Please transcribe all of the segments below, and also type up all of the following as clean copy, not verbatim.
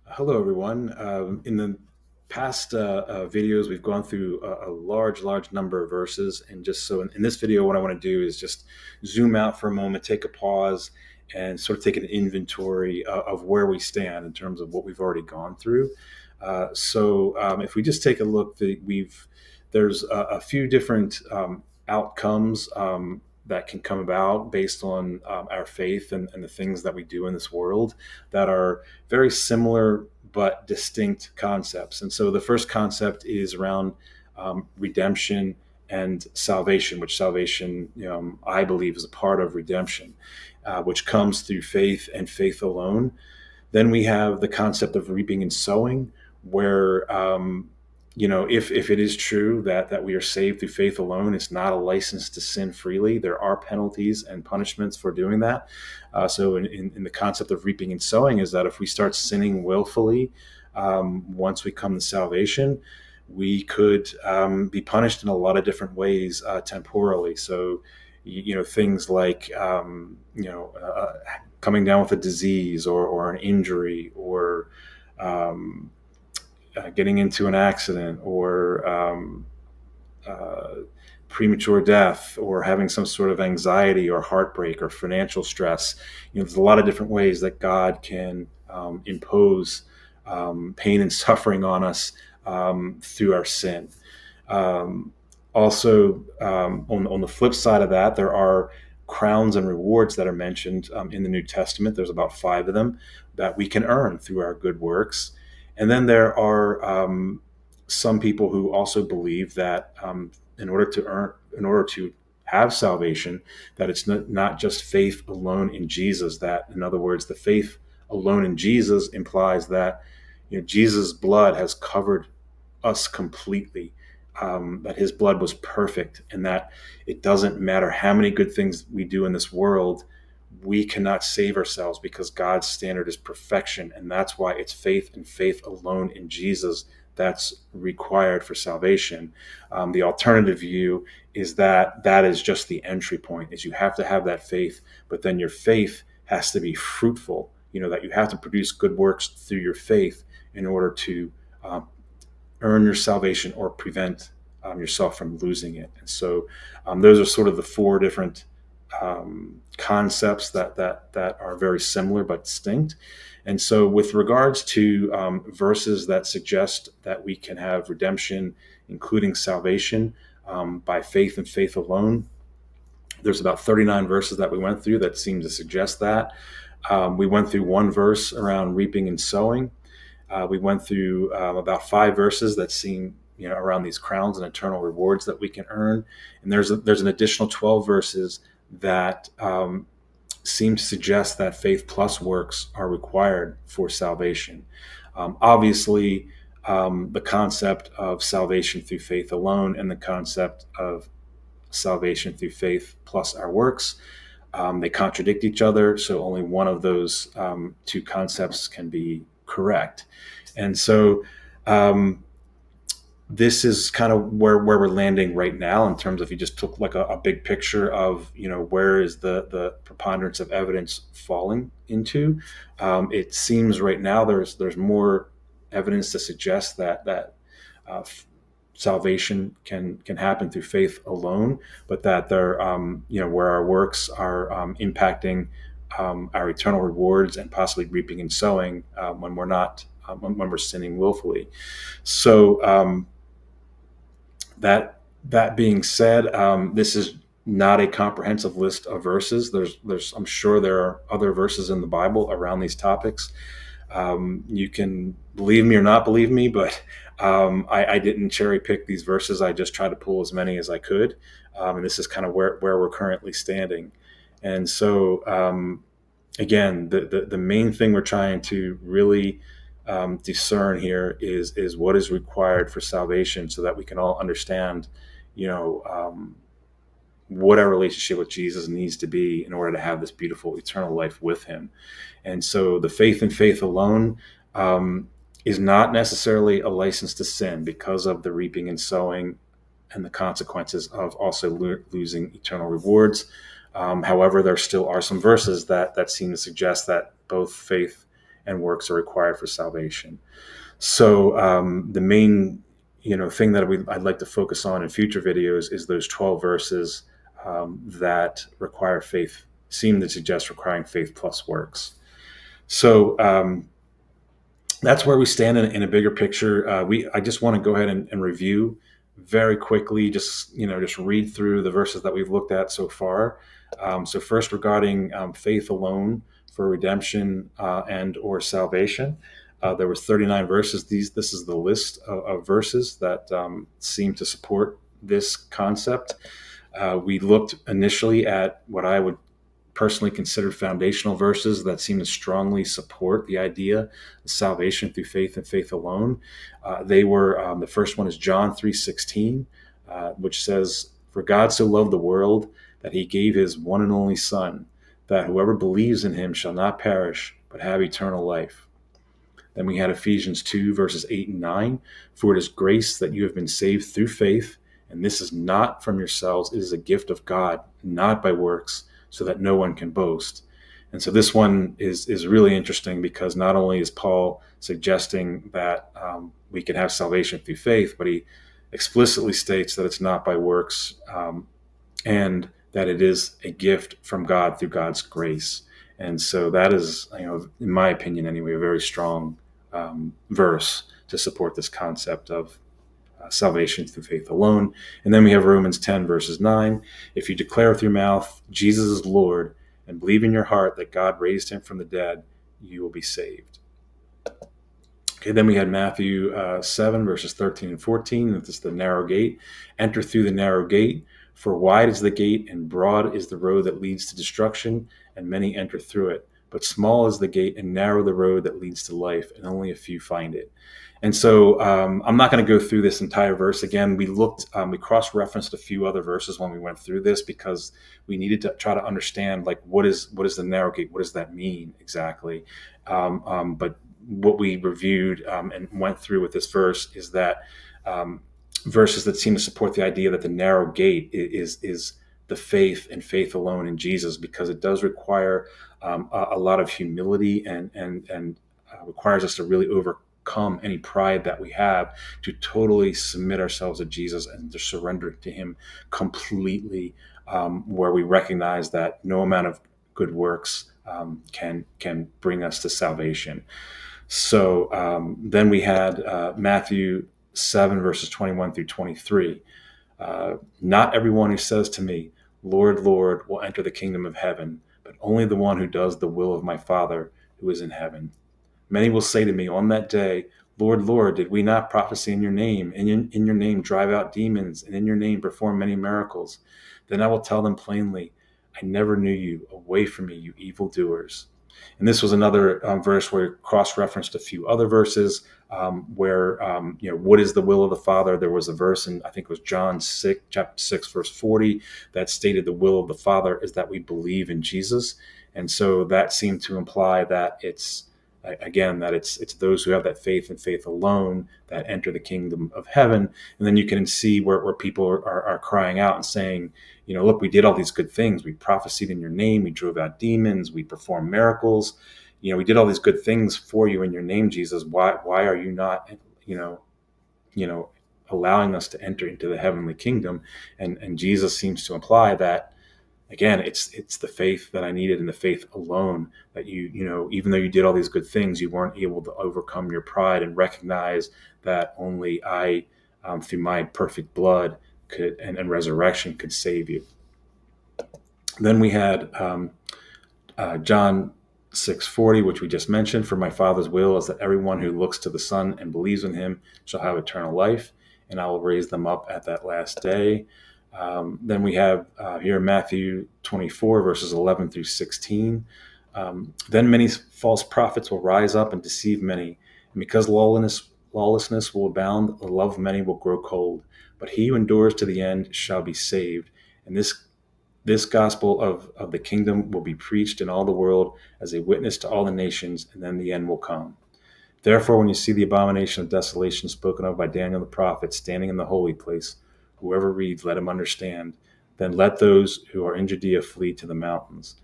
Hello, everyone. In the past videos, we've gone through a large number of verses. And just so in this video, what I want to do is just zoom out for a moment, take a pause, and sort of take an inventory of where we stand in terms of what we've already gone through. If we just take a look, there's a few different outcomes that can come about based on our faith and the things that we do in this world that are very similar but distinct concepts. And so the first concept is around redemption and salvation, which salvation, I believe, is a part of redemption, which comes through faith and faith alone. Then we have the concept of reaping and sowing, where if it is true that we are saved through faith alone, it's not a license to sin freely. There are penalties and punishments for doing that. So in the concept of reaping and sowing is that if we start sinning willfully, once we come to salvation, we could be punished in a lot of different ways temporally. So, things like coming down with a disease or an injury or um, getting into an accident or uh, premature death or having some sort of anxiety or heartbreak or financial stress. There's a lot of different ways that God can impose pain and suffering on us through our sin. Um, on the flip side of that, there are crowns and rewards that are mentioned in the New Testament. There's about five of them that we can earn through our good works. And then there are some people who also believe that in order to have salvation, that it's not just faith alone in Jesus. That, in other words, the faith alone in Jesus implies that Jesus' blood has covered us completely. That his blood was perfect, and that it doesn't matter how many good things we do in this world, we cannot save ourselves because God's standard is perfection, and that's why it's faith and faith alone in Jesus that's required for salvation. The alternative view is that is just the entry point. Is you have to have that faith, but then your faith has to be fruitful. That you have to produce good works through your faith in order to earn your salvation or prevent yourself from losing it. And so those are sort of the four different concepts that are very similar but distinct. And so, with regards to verses that suggest that we can have redemption, including salvation, by faith and faith alone, there's about 39 verses that we went through that seem to suggest that. We went through one verse around reaping and sowing. We went through about five verses that seem, around these crowns and eternal rewards that we can earn. And there's an additional 12 verses that seem to suggest that faith plus works are required for salvation. Obviously, the concept of salvation through faith alone and the concept of salvation through faith plus our works, they contradict each other. So only one of those two concepts can be correct. And so this is kind of where we're landing right now in terms of, you just took like a big picture of where is the preponderance of evidence falling into. It seems right now there's more evidence to suggest that uh, salvation can happen through faith alone, but that there where our works are impacting our eternal rewards and possibly reaping and sowing when we're not when we're sinning willfully. So that being said, this is not a comprehensive list of verses. There's I'm sure there are other verses in the Bible around these topics. You can believe me or not believe me, but I didn't cherry pick these verses. I just tried to pull as many as I could, and this is kind of where we're currently standing. And so, again, the main thing we're trying to really discern here is what is required for salvation, so that we can all understand, you know, um, what our relationship with Jesus needs to be in order to have this beautiful eternal life with Him. And so, the faith and faith alone is not necessarily a license to sin because of the reaping and sowing and the consequences of also losing eternal rewards. However, there still are some verses that seem to suggest that both faith and works are required for salvation. So the main thing that I'd like to focus on in future videos is those 12 verses that require faith, seem to suggest requiring faith plus works. So that's where we stand in a bigger picture. I just want to go ahead and review very quickly, just read through the verses that we've looked at so far. So first, regarding faith alone for redemption and or salvation, there was 39 verses. This is the list of verses that seem to support this concept. We looked initially at what I would personally considered foundational verses that seem to strongly support the idea of salvation through faith and faith alone. They were the first one is John 3:16, which says, "For God so loved the world that he gave his one and only Son, that whoever believes in him shall not perish, but have eternal life." Then we had Ephesians 2, verses 8 and 9. "For it is grace that you have been saved through faith, and this is not from yourselves, it is a gift of God, not by works, so that no one can boast." And so this one is really interesting, because not only is Paul suggesting that we can have salvation through faith, but he explicitly states that it's not by works, and that it is a gift from God through God's grace. And so that is, in my opinion anyway, a very strong verse to support this concept of salvation through faith alone. And then we have Romans 10, verses 9. "If you declare with your mouth Jesus is Lord and believe in your heart that God raised him from the dead, you will be saved." Okay, then we had Matthew 7, verses 13 and 14. This is the narrow gate. "Enter through the narrow gate, for wide is the gate and broad is the road that leads to destruction, and many enter through it. But small is the gate and narrow the road that leads to life, and only a few find it." And so I'm not going to go through this entire verse again. We cross-referenced a few other verses when we went through this, because we needed to try to understand, like, what is the narrow gate? What does that mean exactly? But what we reviewed and went through with this verse is that verses that seem to support the idea that the narrow gate is the faith and faith alone in Jesus, because it does require a lot of humility and requires us to really overcome any pride that we have, to totally submit ourselves to Jesus and to surrender to him completely, where we recognize that no amount of good works can bring us to salvation. So then we had Matthew 7, verses 21 through 23. "Not everyone who says to me, 'Lord, Lord,' will enter the kingdom of heaven, but only the one who does the will of my Father who is in heaven. Many will say to me on that day, 'Lord, Lord, did we not prophesy in your name, and in your name drive out demons, and in your name perform many miracles?' Then I will tell them plainly, 'I never knew you. Away from me, you evildoers.'" And this was another verse where it cross-referenced a few other verses where, what is the will of the Father? There was a verse in, I think it was John 6, chapter 6, verse 40, that stated the will of the Father is that we believe in Jesus. And so that seemed to imply that it's those who have that faith and faith alone that enter the kingdom of heaven. And then you can see where people are crying out and saying, look, we did all these good things. We prophesied in your name. We drove out demons. We performed miracles. We did all these good things for you in your name, Jesus. Why are you not, allowing us to enter into the heavenly kingdom? And Jesus seems to imply that, again, it's the faith that I needed, and the faith alone, that even though you did all these good things, you weren't able to overcome your pride and recognize that only I, through my perfect blood could and resurrection could save you. Then we had John 6:40, which we just mentioned. "For my Father's will is that everyone who looks to the Son and believes in him shall have eternal life, and I will raise them up at that last day." Then we have here Matthew 24, verses 11 through 16. "Then many false prophets will rise up and deceive many, and because lawlessness will abound, the love of many will grow cold. But he who endures to the end shall be saved. And this gospel of the kingdom will be preached in all the world as a witness to all the nations, and then the end will come. Therefore, when you see the abomination of desolation spoken of by Daniel the prophet standing in the holy place, whoever reads, let him understand. Then let those who are in Judea flee to the mountains."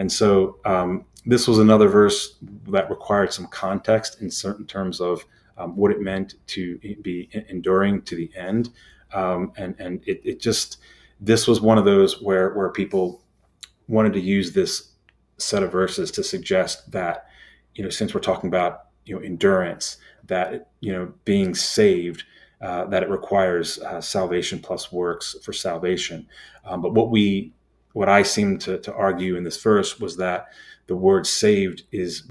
And so this was another verse that required some context in certain terms of what it meant to be enduring to the end. And it just, this was one of those where people wanted to use this set of verses to suggest that, since we're talking about, endurance, that, being saved, that it requires salvation plus works for salvation. But what I seem to argue in this verse was that the word saved is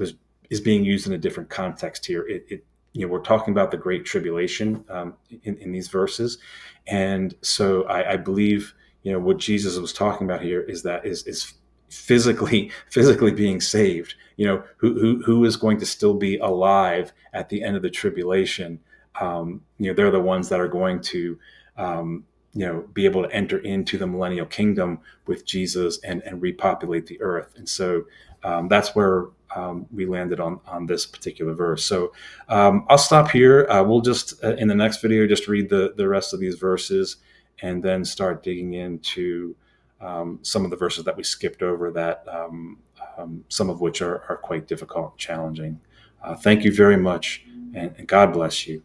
being used in a different context here. We're talking about the Great Tribulation in these verses, and so I believe, what Jesus was talking about here is physically being saved. Who is going to still be alive at the end of the tribulation. They're the ones that are going to be able to enter into the millennial kingdom with Jesus and repopulate the earth. And so that's where we landed on this particular verse. So I'll stop here. We'll just in the next video just read the rest of these verses and then start digging into some of the verses that we skipped over, that some of which are quite difficult and challenging. Thank you very much, and God bless you.